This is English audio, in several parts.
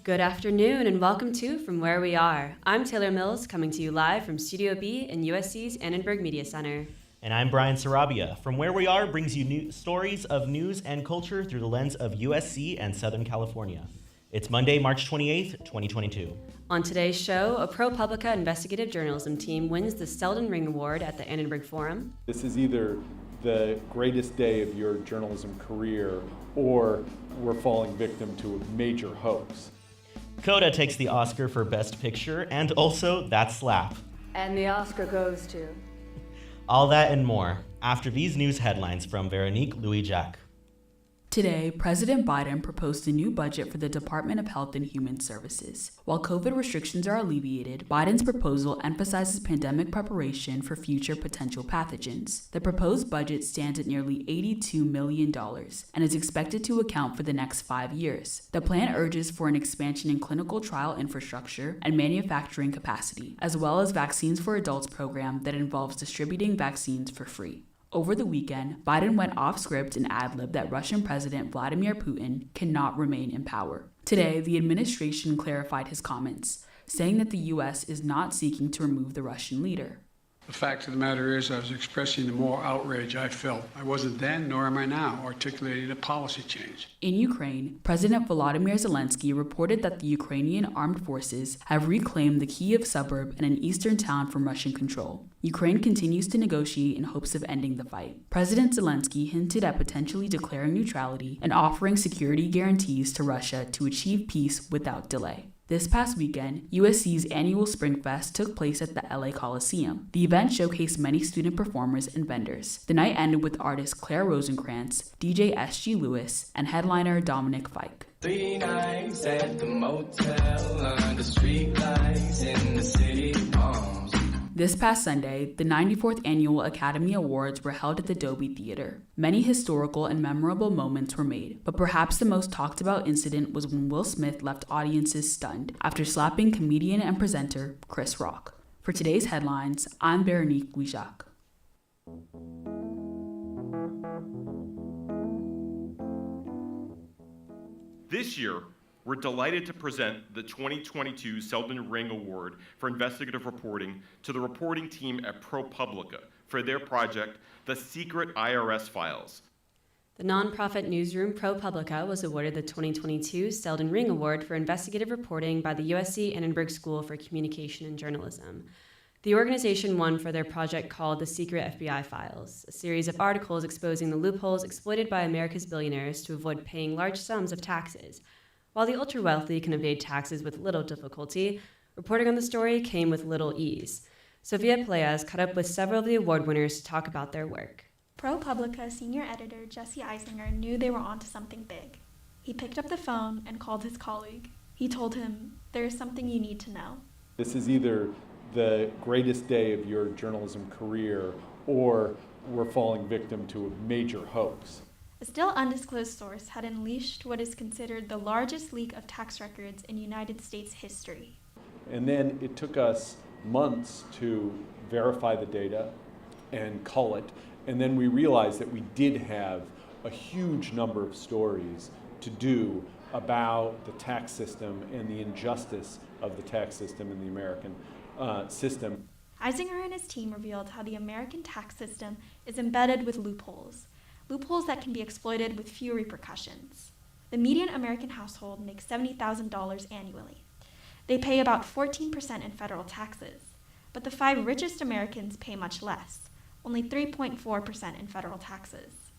Good afternoon and welcome to From Where We Are. I'm Taylor Mills, coming to you live from Studio B in USC's Annenberg Media Center. And I'm Brian Sarabia. From Where We Are brings you stories of news and culture through the lens of USC and Southern California. It's Monday, March 28th, 2022. On today's show, a ProPublica investigative journalism team wins the Selden Ring Award at the Annenberg Forum. This is either the greatest day of your journalism career or we're falling victim to a major hoax. Coda takes the Oscar for Best Picture and also That Slap. And the Oscar goes to... All that and more after these news headlines from Veronique Louis-Jacques. Today, President Biden proposed a new budget for the Department of Health and Human Services. While COVID restrictions are alleviated, Biden's proposal emphasizes pandemic preparation for future potential pathogens. The proposed budget stands at nearly $82 million and is expected to account for the next 5 years. The plan urges for an expansion in clinical trial infrastructure and manufacturing capacity, as well as Vaccines for Adults program that involves distributing vaccines for free. Over the weekend, Biden went off script and ad-libbed that Russian President Vladimir Putin cannot remain in power. Today, the administration clarified his comments, saying that the U.S. is not seeking to remove the Russian leader. The fact of the matter is I was expressing the moral outrage I felt. I wasn't then, nor am I now, articulating a policy change. In Ukraine, President Volodymyr Zelensky reported that the Ukrainian armed forces have reclaimed the Kyiv suburb and an eastern town from Russian control. Ukraine continues to negotiate in hopes of ending the fight. President Zelensky hinted at potentially declaring neutrality and offering security guarantees to Russia to achieve peace without delay. This past weekend, USC's annual Spring Fest took place at the LA Coliseum. The event showcased many student performers and vendors. The night ended with artist Claire Rosenkrantz, DJ S.G. Lewis, and headliner Dominic Fike. 3 nights at the motel under street lights in the city palms. This past Sunday, the 94th Annual Academy Awards were held at the Dolby Theater. Many historical and memorable moments were made, but perhaps the most talked about incident was when Will Smith left audiences stunned after slapping comedian and presenter Chris Rock. For today's headlines, I'm Veronique Louis-Jacques. This year, we're delighted to present the 2022 Selden Ring Award for Investigative Reporting to the reporting team at ProPublica for their project, The Secret IRS Files. The nonprofit newsroom ProPublica was awarded the 2022 Selden Ring Award for Investigative Reporting by the USC Annenberg School for Communication and Journalism. The organization won for their project called The Secret FBI Files, a series of articles exposing the loopholes exploited by America's billionaires to avoid paying large sums of taxes. While the ultra-wealthy can evade taxes with little difficulty, reporting on the story came with little ease. Sofia Peleas caught up with several of the award winners to talk about their work. ProPublica senior editor Jesse Eisinger knew they were onto something big. He picked up the phone and called his colleague. He told him, "There is something you need to know." This is either the greatest day of your journalism career or we're falling victim to a major hoax. A still undisclosed source had unleashed what is considered the largest leak of tax records in United States history. And then it took us months to verify the data and cull it. And then we realized that we did have a huge number of stories to do about the tax system and the injustice of the tax system in the American system. Eisinger and his team revealed how the American tax system is embedded with loopholes that can be exploited with few repercussions. The median American household makes $70,000 annually. They pay about 14% in federal taxes, but the 5 richest Americans pay much less, only 3.4% in federal taxes.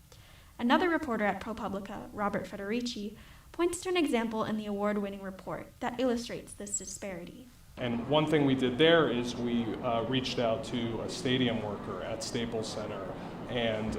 Another reporter at ProPublica, Robert Federici, points to an example in the award-winning report that illustrates this disparity. And one thing we did there is we reached out to a stadium worker at Staples Center and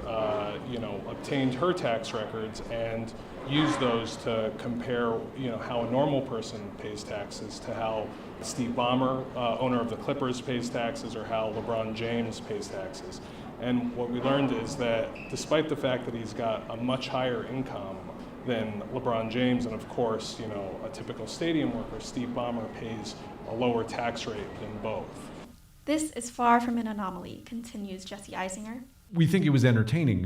obtained her tax records and used those to compare how a normal person pays taxes to how Steve Ballmer, owner of the Clippers, pays taxes, or how LeBron James pays taxes. And what we learned is that despite the fact that he's got a much higher income than LeBron James, and of course, a typical stadium worker, Steve Ballmer pays a lower tax rate than both. This is far from an anomaly, continues Jesse Eisinger. We think it was entertaining.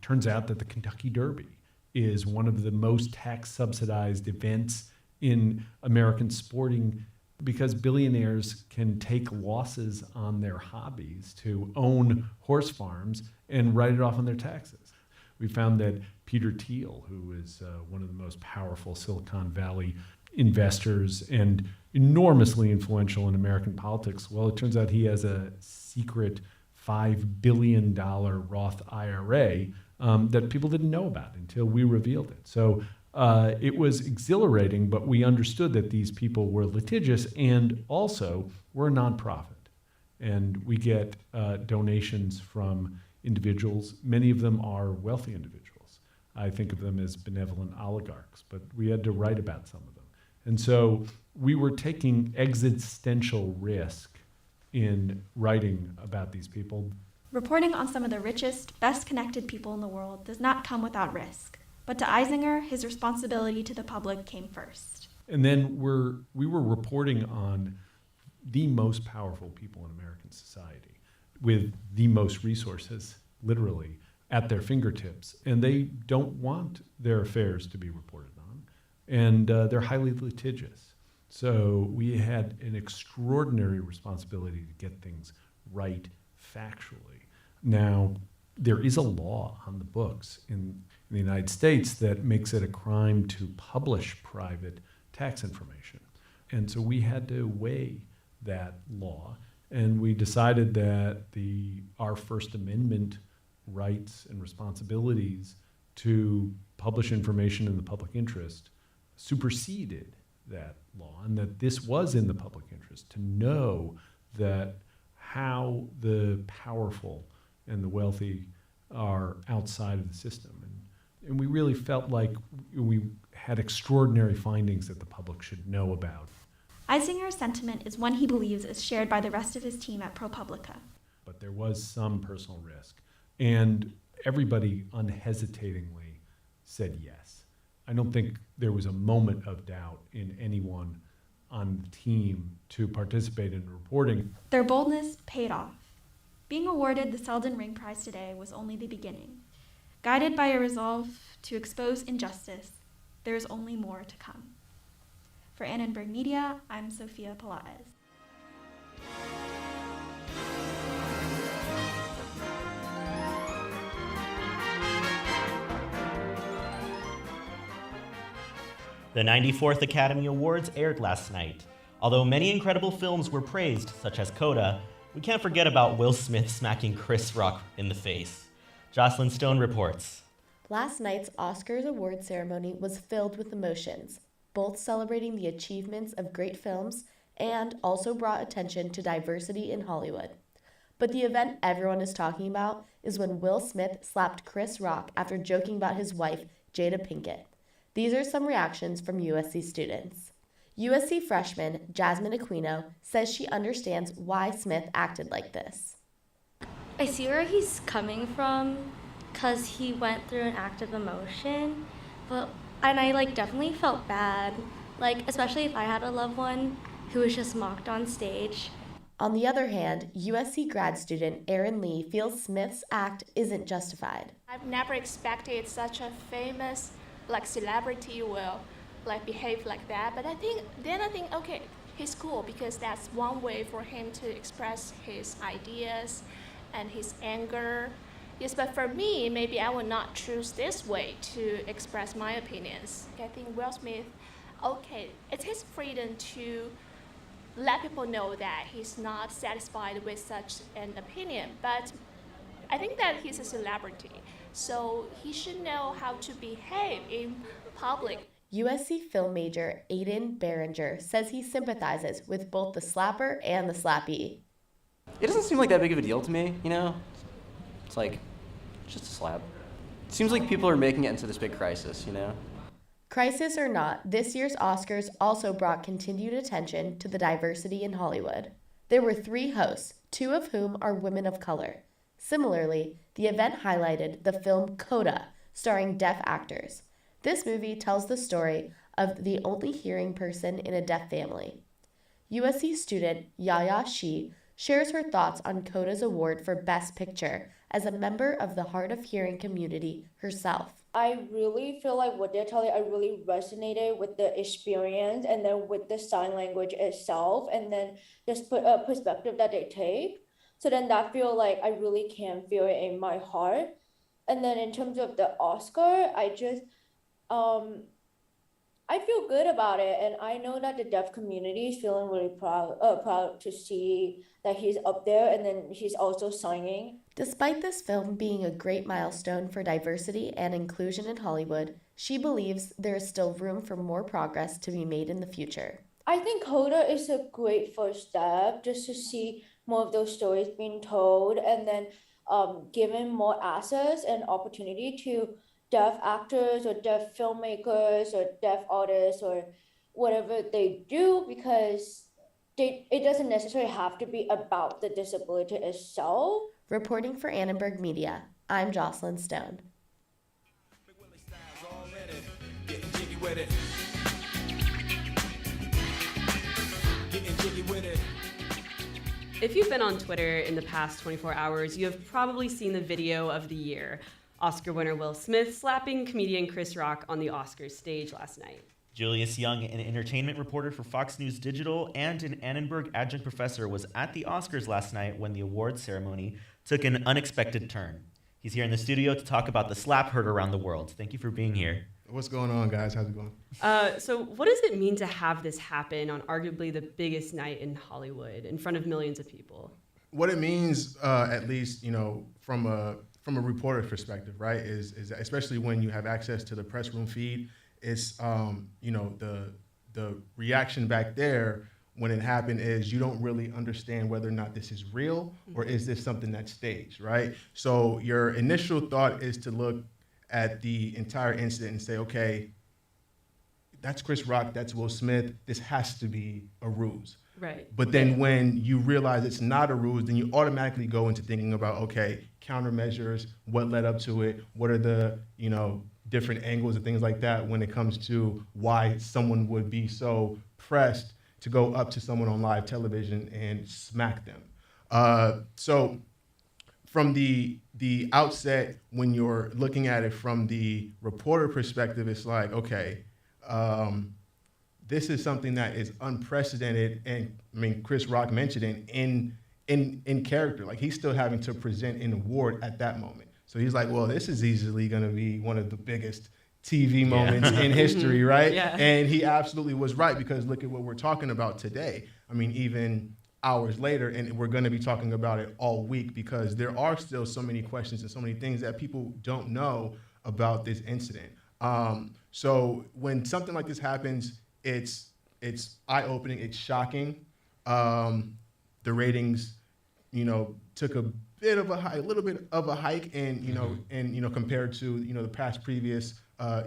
Turns out that the Kentucky Derby is one of the most tax subsidized events in American sporting because billionaires can take losses on their hobbies to own horse farms and write it off on their taxes. We found that Peter Thiel, who is one of the most powerful Silicon Valley investors and enormously influential in American politics, well, it turns out he has a secret $5 billion Roth IRA that people didn't know about until we revealed it. So it was exhilarating, but we understood that these people were litigious and also were a nonprofit. And we get donations from individuals. Many of them are wealthy individuals. I think of them as benevolent oligarchs, but we had to write about some of them. And so we were taking existential risk in writing about these people. Reporting on some of the richest, best-connected people in the world does not come without risk. But to Eisinger, his responsibility to the public came first. And then we were reporting on the most powerful people in American society with the most resources, literally, at their fingertips. And they don't want their affairs to be reported on. And they're highly litigious. So we had an extraordinary responsibility to get things right factually. Now, there is a law on the books in the United States that makes it a crime to publish private tax information. And so we had to weigh that law, and we decided that our First Amendment rights and responsibilities to publish information in the public interest superseded that law, and that this was in the public interest, to know that how the powerful and the wealthy are outside of the system. And we really felt like we had extraordinary findings that the public should know about. Eisinger's sentiment is one he believes is shared by the rest of his team at ProPublica. But there was some personal risk, and everybody unhesitatingly said yes. I don't think there was a moment of doubt in anyone on the team to participate in reporting. Their boldness paid off. Being awarded the Selden Ring Prize today was only the beginning. Guided by a resolve to expose injustice, there is only more to come. For Annenberg Media, I'm Sophia Pelaez. The 94th Academy Awards aired last night. Although many incredible films were praised, such as Coda, we can't forget about Will Smith smacking Chris Rock in the face. Jocelyn Stone reports. Last night's Oscars award ceremony was filled with emotions, both celebrating the achievements of great films and also brought attention to diversity in Hollywood. But the event everyone is talking about is when Will Smith slapped Chris Rock after joking about his wife, Jada Pinkett. These are some reactions from USC students. USC freshman Jasmine Aquino says she understands why Smith acted like this. I see where he's coming from because he went through an act of emotion, and I definitely felt bad, especially if I had a loved one who was just mocked on stage. On the other hand, USC grad student Erin Lee feels Smith's act isn't justified. I've never expected such a famous celebrity will behave like that, but I think okay, he's cool because that's one way for him to express his ideas and his anger. Yes, but for me, maybe I would not choose this way to express my opinions. I think Will Smith, okay, it's his freedom to let people know that he's not satisfied with such an opinion, but I think that he's a celebrity, so he should know how to behave in public. USC film major Aiden Behringer says he sympathizes with both the slapper and the slappee. It doesn't seem like that big of a deal to me, It's just a slap. It seems like people are making it into this big crisis, Crisis or not, this year's Oscars also brought continued attention to the diversity in Hollywood. There were 3 hosts, 2 of whom are women of color. Similarly, the event highlighted the film Coda, starring deaf actors. This movie tells the story of the only hearing person in a deaf family. USC student Yaya Shi shares her thoughts on Coda's award for Best Picture as a member of the hard of hearing community herself. I really feel like what they're telling, I really resonated with the experience and then with the sign language itself and then this perspective that they take. So then that feel like I really can feel it in my heart. And then in terms of the Oscar, um I feel good about it, and I know that the deaf community is feeling really proud to see that he's up there, and then he's also signing. Despite this film being a great milestone for diversity and inclusion in Hollywood, she believes there is still room for more progress to be made in the future. I think Coda is a great first step just to see more of those stories being told, and then given more access and opportunity to deaf actors or deaf filmmakers or deaf artists or whatever they do, because it doesn't necessarily have to be about the disability itself. Reporting for Annenberg Media, I'm Jocelyn Stone. If you've been on Twitter in the past 24 hours, you have probably seen the video of the year. Oscar winner Will Smith slapping comedian Chris Rock on the Oscars stage last night. Julius Young, an entertainment reporter for Fox News Digital and an Annenberg adjunct professor, was at the Oscars last night when the awards ceremony took an unexpected turn. He's here in the studio to talk about the slap heard around the world. Thank you for being here. What's going on, guys? How's it going? So what does it mean to have this happen on arguably the biggest night in Hollywood in front of millions of people? What it means, at least, from a reporter's perspective, right, is especially when you have access to the press room feed, is the reaction back there when it happened is you don't really understand whether or not this is real or is this something that's staged, right? So your initial thought is to look at the entire incident and say, okay, that's Chris Rock, that's Will Smith, this has to be a ruse. Right. But then when you realize it's not a ruse, then you automatically go into thinking about, okay, countermeasures, what led up to it, what are the, different angles and things like that when it comes to why someone would be so pressed to go up to someone on live television and smack them. So from the outset, when you're looking at it from the reporter perspective, it's like, okay, this is something that is unprecedented, and I mean, Chris Rock mentioned it in character. Like, he's still having to present an award at that moment. So he's like, well, this is easily going to be one of the biggest TV moments in history, right? Yeah. And he absolutely was right, because look at what we're talking about today. I mean, even hours later, and we're going to be talking about it all week, because there are still so many questions and so many things that people don't know about this incident. So when something like this happens, it's eye-opening, it's shocking. The ratings, took a little bit of a hike, and compared to the past previous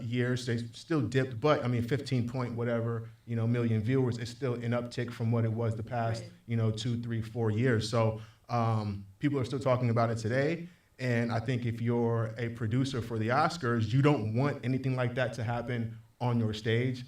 years, they still dipped. But I mean, 15 point whatever million viewers is still an uptick from what it was the past 2, 3, 4 years. So people are still talking about it today. And I think if you're a producer for the Oscars, you don't want anything like that to happen on your stage,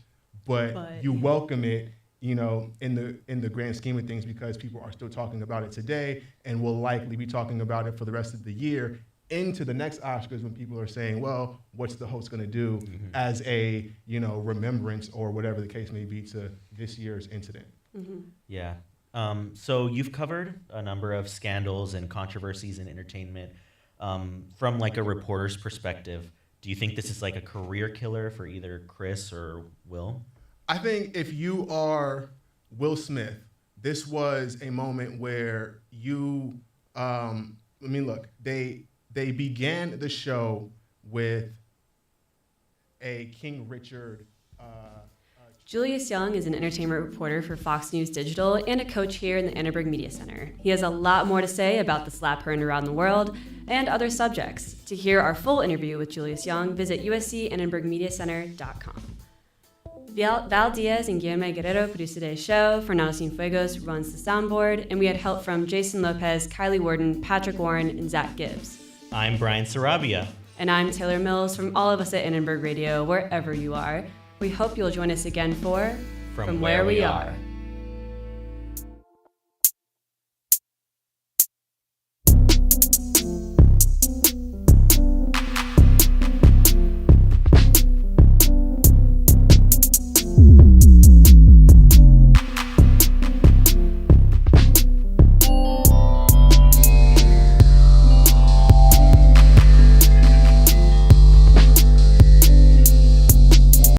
but you welcome it, in the grand scheme of things, because people are still talking about it today and will likely be talking about it for the rest of the year into the next Oscars, when people are saying, well, what's the host going to do as a, remembrance or whatever the case may be to this year's incident. Yeah. So you've covered a number of scandals and controversies in entertainment. From like a reporter's perspective, do you think this is like a career killer for either Chris or Will? I think if you are Will Smith, this was a moment where you, look, they began the show with a King Richard. Julius Young is an entertainment reporter for Fox News Digital and a coach here in the Annenberg Media Center. He has a lot more to say about the slap heard around the world and other subjects. To hear our full interview with Julius Young, visit uscannenbergmediacenter.com. Val Diaz and Guillermo Guerrero produce today's show. Fernando Cienfuegos runs the soundboard, and we had help from Jason Lopez, Kylie Warden, Patrick Warren, and Zach Gibbs. I'm Brian Sarabia. And I'm Taylor Mills from all of us at Annenberg Radio, wherever you are. We hope you'll join us again for From Where We Are.